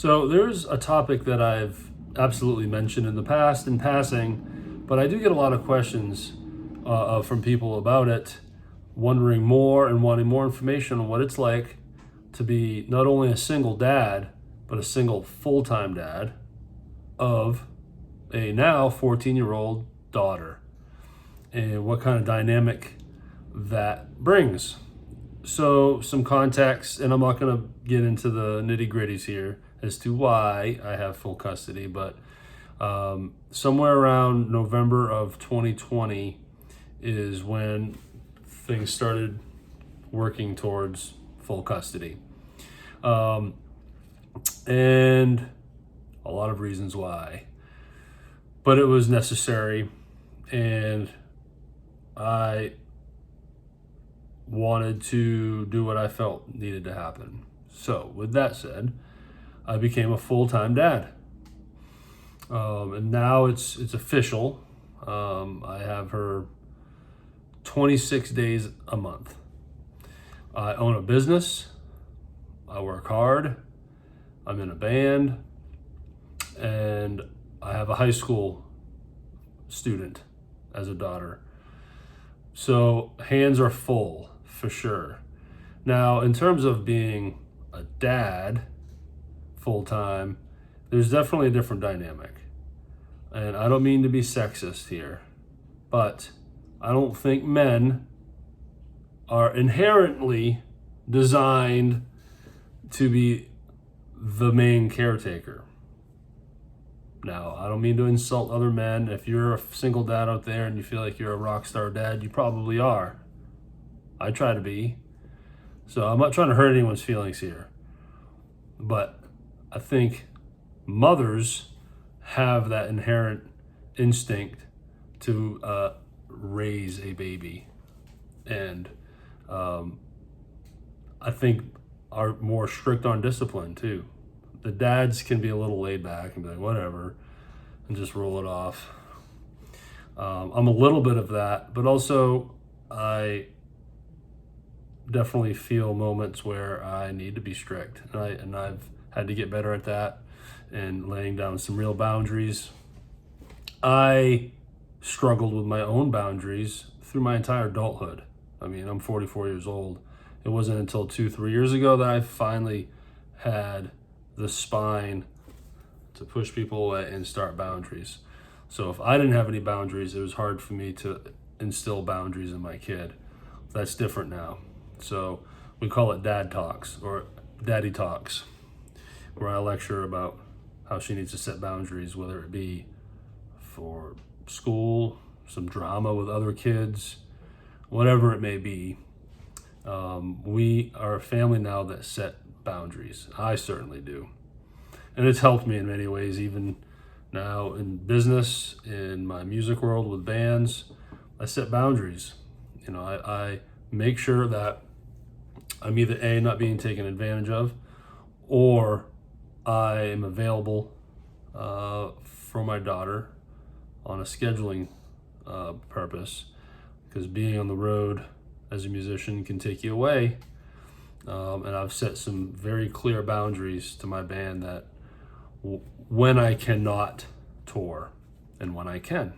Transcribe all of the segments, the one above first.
So there's a topic that I've absolutely mentioned in the past in passing, but I do get a lot of questions from people about it, wondering more and wanting more information on what it's like to be not only a single dad, but a single full-time dad of a now 14-year-old daughter, and what kind of dynamic that brings. So, some context, and I'm not going to get into the nitty gritties here as to why I have full custody, but somewhere around November of 2020 is when things started working towards full custody. And a lot of reasons why, but it was necessary, and I wanted to do what I felt needed to happen. So, with that said, I became a full-time dad, and now it's official. I have her 26 days a month. I own a business. I work hard. I'm in a band, and I have a high school student as a daughter. So hands are full for sure. Now, in terms of being a dad full time, there's definitely a different dynamic. And I don't mean to be sexist here, but I don't think men are inherently designed to be the main caretaker. Now, I don't mean to insult other men. If you're a single dad out there and you feel like you're a rock star dad, you probably are. I try to be. So I'm not trying to hurt anyone's feelings here. But I think mothers have that inherent instinct to raise a baby. And I think are more strict on discipline too. The dads can be a little laid back and be like, whatever, and just roll it off. I'm a little bit of that, but also I definitely feel moments where I need to be strict, and I've had to get better at that and laying down some real boundaries. I struggled with my own boundaries through my entire adulthood. I mean, I'm 44 years old. It wasn't until 2-3 years ago that I finally had the spine to push people away and start boundaries. So if I didn't have any boundaries, it was hard for me to instill boundaries in my kid. That's different now. So we call it dad talks or daddy talks, where I lecture about how she needs to set boundaries, whether it be for school, some drama with other kids, whatever it may be. We are a family now that set boundaries. I certainly do. And it's helped me in many ways, even now in business, in my music world with bands. I set boundaries. You know, I make sure that I'm either A, not being taken advantage of, or I am available for my daughter on a scheduling purpose, because being on the road as a musician can take you away. And I've set some very clear boundaries to my band that when I cannot tour and when I can.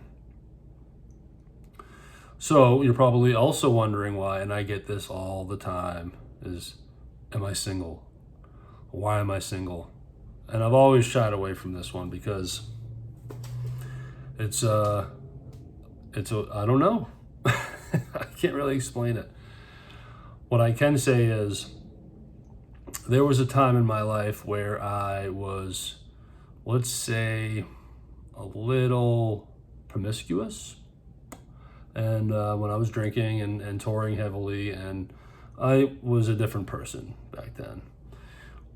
So you're probably also wondering why, and I get this all the time, is, am I single? Why am I single? And I've always shied away from this one because it's I don't know. I can't really explain it. What I can say is there was a time in my life where I was, let's say, a little promiscuous. And when I was drinking and touring heavily, and I was a different person back then.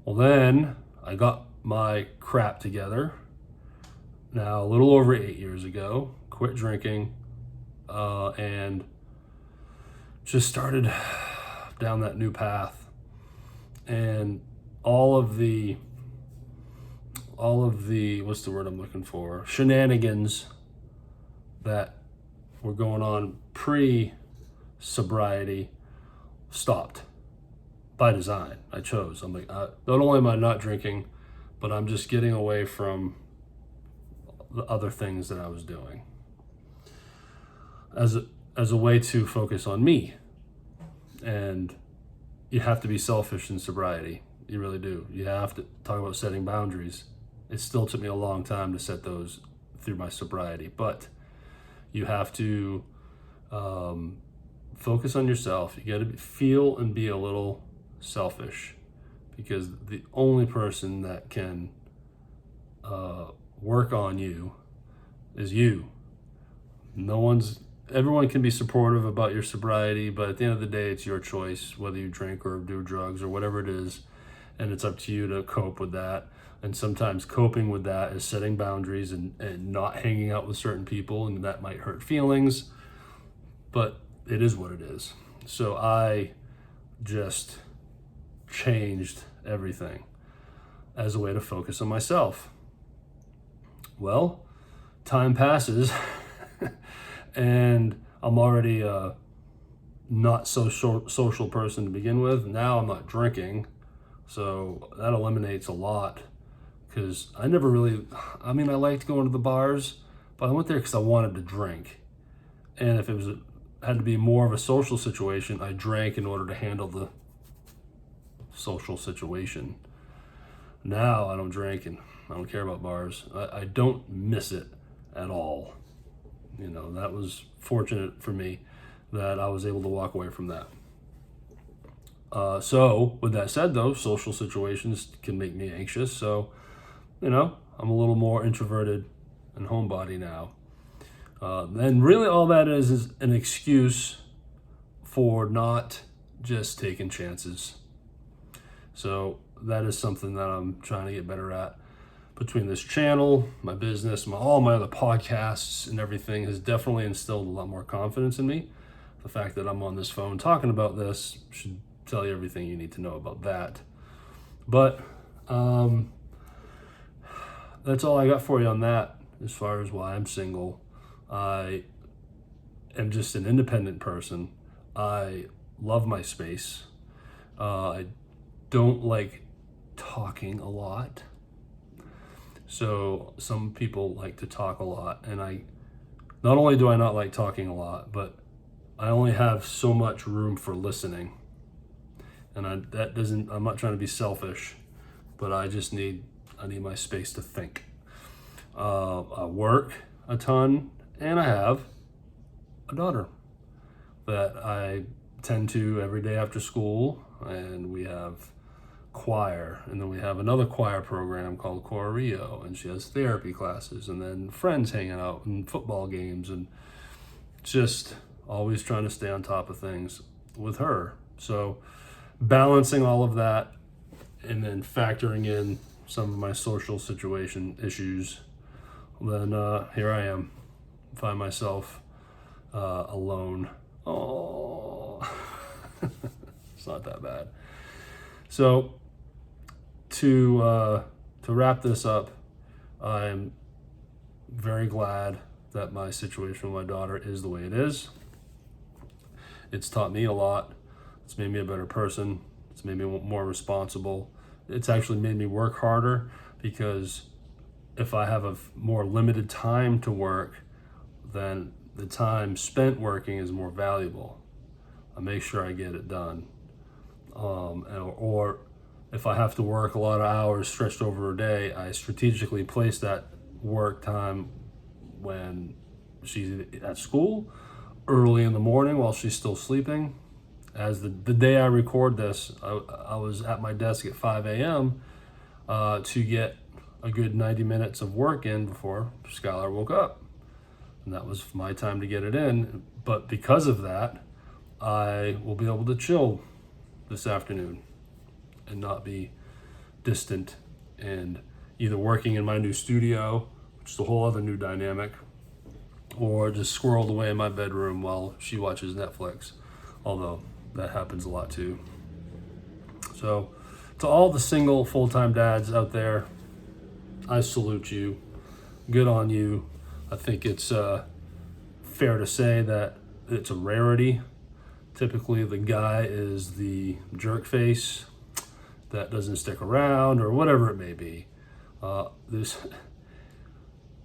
Well, then I got my crap together now a little over 8 years ago, quit drinking, and just started down that new path. And all of the what's the word I'm looking for, shenanigans that were going on pre-sobriety stopped by design. I chose. I'm like, not only am I not drinking, but I'm just getting away from the other things that I was doing as a way to focus on me. And you have to be selfish in sobriety. You really do. You have to talk about setting boundaries. It still took me a long time to set those through my sobriety, but you have to focus on yourself. You got to feel and be a little selfish, because the only person that can work on you is you. Everyone can be supportive about your sobriety, but at the end of the day, it's your choice whether you drink or do drugs or whatever it is, and it's up to you to cope with that. And sometimes coping with that is setting boundaries and not hanging out with certain people, and that might hurt feelings, but it is what it is. So I just changed everything as a way to focus on myself. Well, time passes and I'm already a not so social person to begin with. Now I'm not drinking, so that eliminates a lot, because I never really, I liked going to the bars, but I went there because I wanted to drink. And if it had to be more of a social situation, I drank in order to handle the social situation. Now I don't drink and I don't care about bars. I don't miss it at all. That was fortunate for me that I was able to walk away from that. So with that said though, social situations can make me anxious. So, I'm a little more introverted and homebody now. And really all that is an excuse for not just taking chances. So that is something that I'm trying to get better at. Between this channel, my business, all my other podcasts and everything has definitely instilled a lot more confidence in me. The fact that I'm on this phone talking about this should tell you everything you need to know about that. But that's all I got for you on that as far as why I'm single. I am just an independent person. I love my space. I don't like talking a lot. So some people like to talk a lot, and not only do I not like talking a lot, but I only have so much room for listening. And I'm not trying to be selfish, but I need my space to think. I work a ton, and I have a daughter that I tend to every day after school, and we have choir, and then we have another choir program called Choir Rio, and she has therapy classes, and then friends hanging out and football games, and just always trying to stay on top of things with her. So balancing all of that and then factoring in some of my social situation issues, then here I am, find myself alone. Oh, it's not that bad. So to wrap this up, I'm very glad that my situation with my daughter is the way it is. It's taught me a lot. It's made me a better person. It's made me more responsible. It's actually made me work harder, because if I have a more limited time to work, then the time spent working is more valuable. I make sure I get it done. Or if I have to work a lot of hours stretched over a day, I strategically place that work time when she's at school, early in the morning while she's still sleeping. As the day I record this, I was at my desk at 5 a.m. To get a good 90 minutes of work in before Skylar woke up. And that was my time to get it in. But because of that, I will be able to chill this afternoon and not be distant and either working in my new studio, which is a whole other new dynamic, or just squirreled away in my bedroom while she watches Netflix, although that happens a lot too. So to all the single full-time dads out there, I salute you. Good on you. I think it's fair to say that it's a rarity. Typically the guy is the jerk face that doesn't stick around or whatever it may be. There's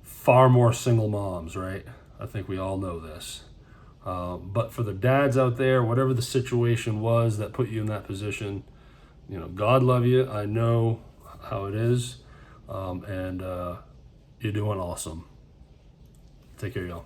far more single moms, right? I think we all know this. But for the dads out there, whatever the situation was that put you in that position, God love you. I know how it is. And you're doing awesome. Take care, y'all.